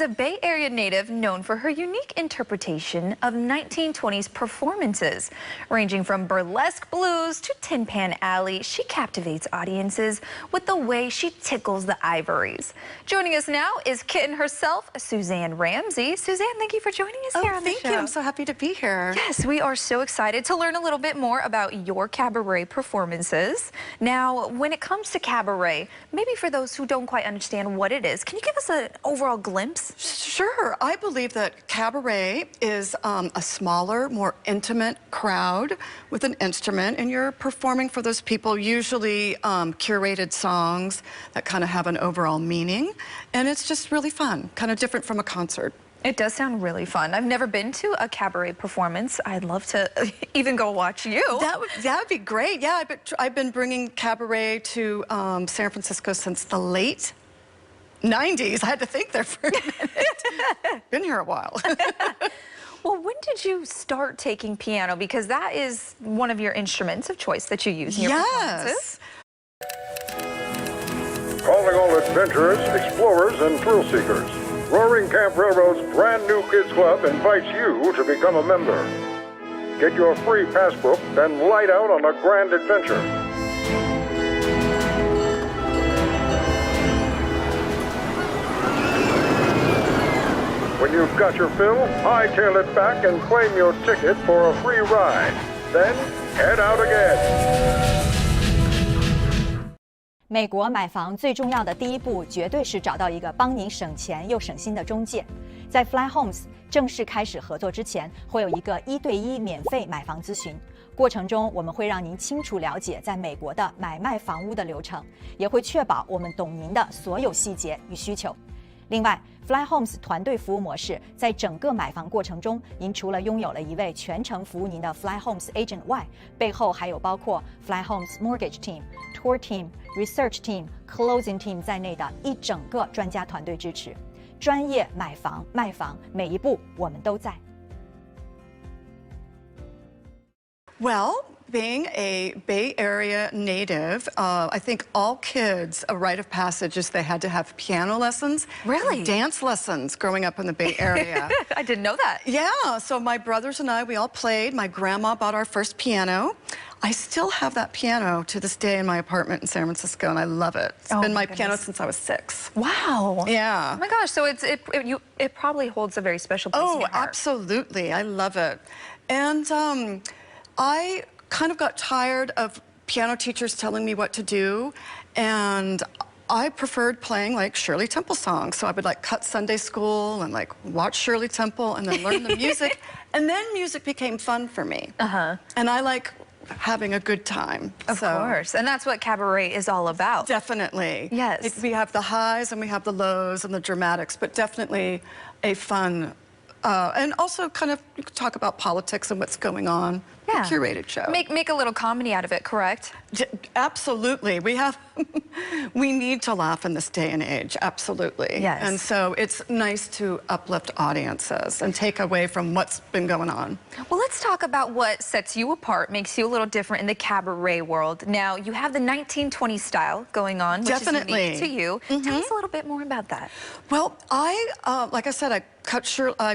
is a Bay Area native known for her unique interpretation of 1920s performances. Ranging from burlesque blues to Tin Pan Alley, she captivates audiences with the way she tickles the ivories. Joining us now is Kitten herself, Suzanne Ramsey. Suzanne, thank you for joining us here on the show. Thank you. I'm so happy to be here. Yes, we are so excited to learn a little bit more about your cabaret performances. Now, when it comes to cabaret, maybe for those who don't quite understand what it is, can you give us an overall glimpse? Sure. I believe that cabaret is a smaller, more intimate crowd with an instrument, and you're performing for those people, usually curated songs that kind of have an overall meaning, and it's just really fun, kind of different from a concert. It does sound really fun. I've never been to a cabaret performance. I'd love to even go watch you. That would be great. Yeah, I've been bringing cabaret to San Francisco since the late 90s. I had to think there for a minute. Been here a while. Well, when did you start taking piano? Because that is one of your instruments of choice that you use in your performances. Calling all adventurers, explorers, and thrill seekers. Roaring Camp Railroad's brand new Kids Club invites you to become a member. Get your free passbook, then light out on a grand adventure. When you've got your fill, hightail it back and claim your ticket for a free ride. Then head out again. 美国买房最重要的第一步，绝对是找到一个帮您省钱又省心的中介。在 Fly Homes 正式开始合作之前，会有一个1对1免费买房咨询。过程中，我们会让您清楚了解在美国的买卖房屋的流程，也会确保我们懂您的所有细节与需求。另外 ，Fly Homes 团队服务模式，在整个买房过程中，您除了拥有了一位全程服务您的 Fly Homes Agent 外，背后还有包括 Fly Homes Mortgage Team、Tour Team、Research Team、Closing Team 在内的一整个专家团队支持。专业买房卖房，每一步我们都在。Well, being a Bay Area native, I think all kids, a rite of passage is they had to have piano lessons. Really? Dance lessons growing up in the Bay Area. I didn't know that. Yeah, so my brothers and I, we all played. My grandma bought our first piano. I still have that piano to this day in my apartment in San Francisco, and I love it. It's been my piano since I was 6. Wow. Yeah. Oh my gosh, so it probably holds a very special place in your heart. Absolutely. I love it. And I kind of got tired of piano teachers telling me what to do, and I preferred playing like Shirley Temple songs. So I would like cut Sunday school and like watch Shirley Temple and then learn the music. And then music became fun for me. And I like having a good time. Of course. And that's what cabaret is all about. Definitely. Yes. We have the highs and we have the lows and the dramatics, but definitely a fun, and also kind of talk about politics and what's going on. Yeah. A curated show. Make a little comedy out of it, correct? Absolutely. We need to laugh in this day and age, absolutely. Yes. And so it's nice to uplift audiences and take away from what's been going on. Well, let's talk about what sets you apart, makes you a little different in the cabaret world. Now, you have the 1920s style going on, which is unique to you. Tell us a little bit more about that. Well, like I said, I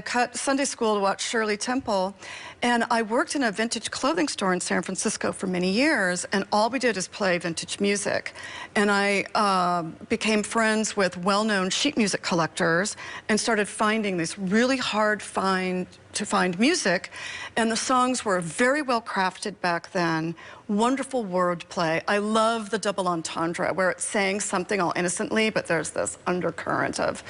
cut Sunday school to watch Shirley Temple, and I worked in a vintage clothing store in San Francisco for many years, and all we did is play vintage music. And I became friends with well-known sheet music collectors and started finding this really hard to find music, and the songs were very well crafted back then. Wonderful wordplay. I love the double entendre where it's saying something all innocently, but there's this undercurrent of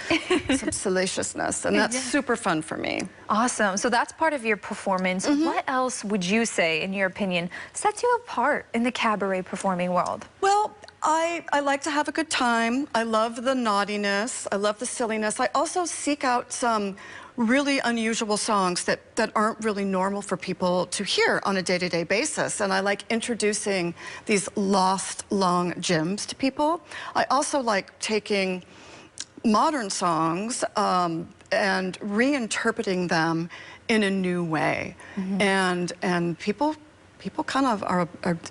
some salaciousness, and that's super fun for me. Awesome. So that's part of your performance. What else would you say, in your opinion, sets you apart in the cabaret performing world? Well, I like to have a good time. I love the naughtiness. I love the silliness. I also seek out some really unusual songs that aren't really normal for people to hear on a day-to-day basis. And I like introducing these lost long gems to people. I also like taking modern songs and reinterpreting them in a new way. And people people kind of are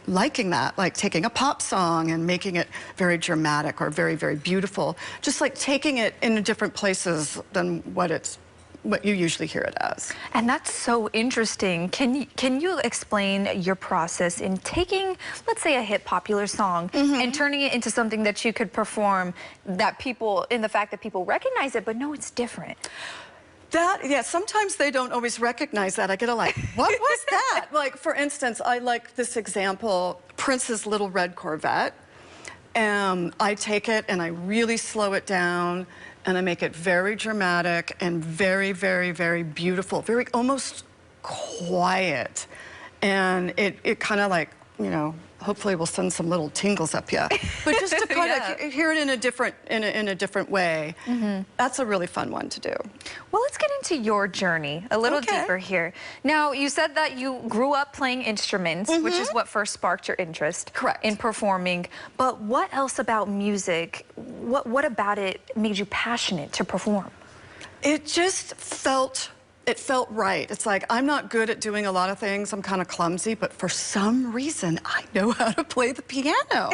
liking that, like taking a pop song and making it very dramatic or very, very beautiful. Just like taking it in different places than what you usually hear it as. And that's so interesting. Can you explain your process in taking, let's say, a hit popular song and turning it into something that you could perform that people, in the fact that people recognize it, but no, it's different? Yeah, sometimes they don't always recognize that. I get a like, what was that? Like, for instance, I like this example, Prince's Little Red Corvette. I take it and I really slow it down and I make it very dramatic and very, very, very beautiful, very almost quiet. And it kind of like, you know, hopefully we'll send some little tingles up here. But just to kind of hear it in a different way, that's a really fun one to do. Well, let's get into your journey a little deeper here. Now, you said that you grew up playing instruments, which is what first sparked your interest in performing. But what else about music, what about it made you passionate to perform? It just felt right. It's like, I'm not good at doing a lot of things. I'm kind of clumsy, but for some reason, I know how to play the piano.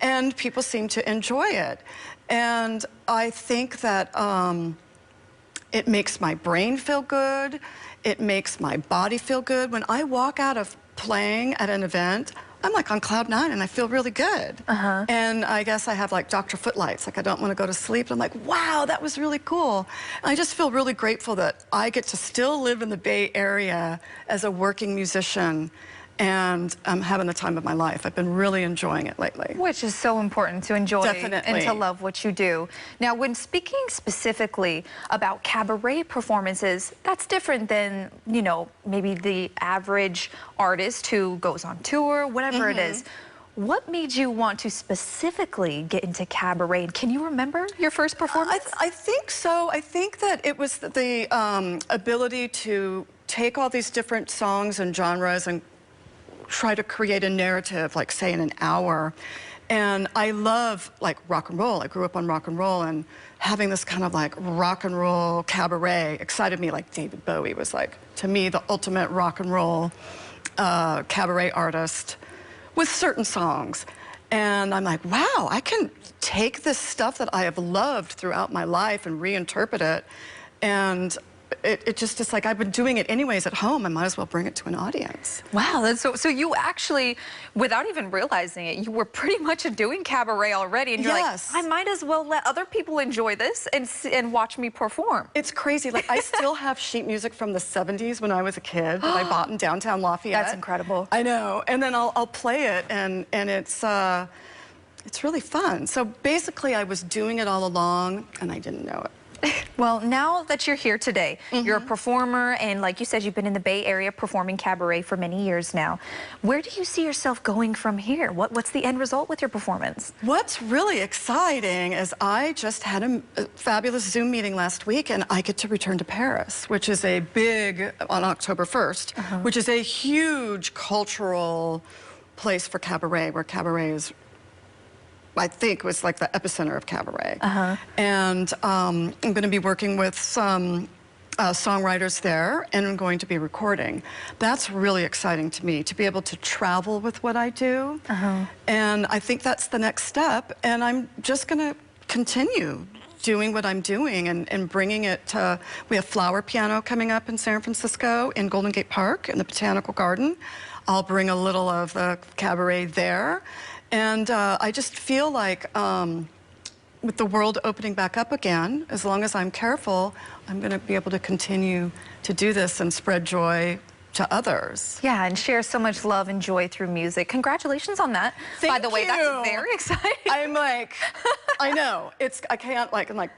And people seem to enjoy it. And I think that it makes my brain feel good. It makes my body feel good. When I walk out of playing at an event, I'm like on cloud 9 and I feel really good. And I guess I have like Dr. Footlights, like I don't want to go to sleep. I'm like, wow, that was really cool. And I just feel really grateful that I get to still live in the Bay Area as a working musician, and I'm having the time of my life. I've been really enjoying it lately. Which is so important, to enjoy and to love what you do. Now, when speaking specifically about cabaret performances, that's different than, you know, maybe the average artist who goes on tour, whatever it is. What made you want to specifically get into cabaret? Can you remember your first performance? I think so. I think that it was the ability to take all these different songs and genres and try to create a narrative, like say in an hour. And I love like rock and roll. I grew up on rock and roll, and having this kind of like rock and roll cabaret excited me. Like David Bowie was like, to me, the ultimate rock and roll cabaret artist with certain songs. And I'm like, wow, I can take this stuff that I have loved throughout my life and reinterpret it. And it's like I've been doing it anyways at home. I might as well bring it to an audience. Wow, that's so you actually, without even realizing it, you were pretty much doing cabaret already, and you're like, I might as well let other people enjoy this and watch me perform. It's crazy. Like, I still have sheet music from the 70s when I was a kid that I bought in downtown Lafayette. That's incredible. I know. And then I'll play it, and it's really fun. So basically, I was doing it all along, and I didn't know it. Well, now that you're here today, you're a performer, and like you said, you've been in the Bay Area performing cabaret for many years now. Where do you see yourself going from here? What's the end result with your performance? What's really exciting is I just had a fabulous Zoom meeting last week, and I get to return to Paris, which is a big, on October 1st, which is a huge cultural place for cabaret, where cabaret is, I think, was like the epicenter of cabaret. And I'm going to be working with some songwriters there, and I'm going to be recording. That's really exciting to me, to be able to travel with what I do. And I think that's the next step, and I'm just going to continue doing what I'm doing and bringing it to, we have Flower Piano coming up in San Francisco in Golden Gate Park in the Botanical Garden. I'll bring a little of the cabaret there. And I just feel like with the world opening back up again, as long as I'm careful, I'm going to be able to continue to do this and spread joy to others. Yeah, and share so much love and joy through music. Congratulations on that. By the way, that's very exciting. I'm like, I know. I can't, like, I'm like,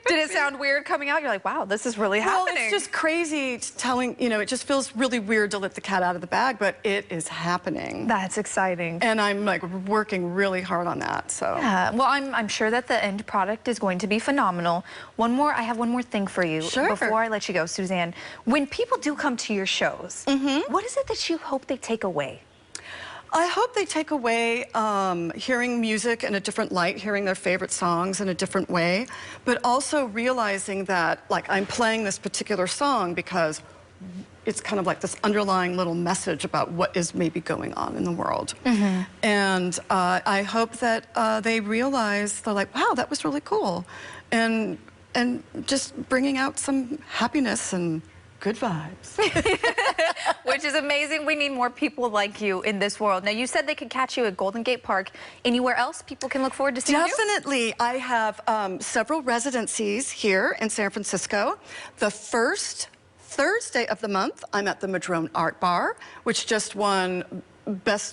did it sound weird coming out? You're like, wow, this is really happening. Well, it's just crazy telling, you know, it just feels really weird to let the cat out of the bag, but it is happening. That's exciting. And I'm like working really hard on that, so. Yeah, well, I'm sure that the end product is going to be phenomenal. I have one more thing for you. Sure. Before I let you go, Suzanne. When people do come to your shows, what is it that you hope they take away? I hope they take away hearing music in a different light, hearing their favorite songs in a different way, but also realizing that, like, I'm playing this particular song because it's kind of like this underlying little message about what is maybe going on in the world. And I hope that they realize, they're like, wow, that was really cool. And just bringing out some happiness and good vibes. Which is amazing. We need more people like you in this world. Now, you said they could catch you at Golden Gate Park. Anywhere else people can look forward to seeing you? Definitely. I have several residencies here in San Francisco. The first Thursday of the month, I'm at the Madrone Art Bar, which just won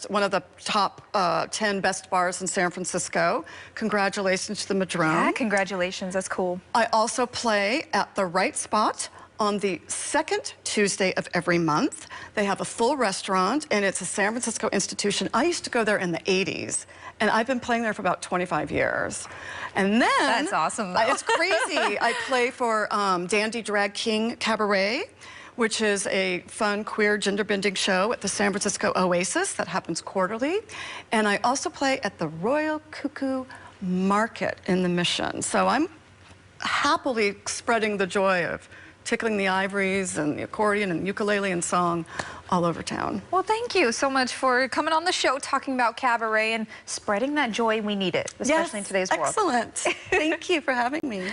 one of the top 10 best bars in San Francisco. Congratulations to the Madrone. Yeah, congratulations. That's cool. I also play at the Right Spot on the second Tuesday of every month. They have a full restaurant, and it's a San Francisco institution. I used to go there in the 80s, and I've been playing there for about 25 years. And then... That's awesome, though. It's crazy. I play for Dandy Drag King Cabaret, which is a fun, queer, gender-bending show at the San Francisco Oasis that happens quarterly. And I also play at the Royal Cuckoo Market in the Mission. So I'm happily spreading the joy of tickling the ivories and the accordion and ukulele and song all over town. Well, thank you so much for coming on the show, talking about cabaret and spreading that joy. We need it, especially in today's world. Excellent. Thank you for having me.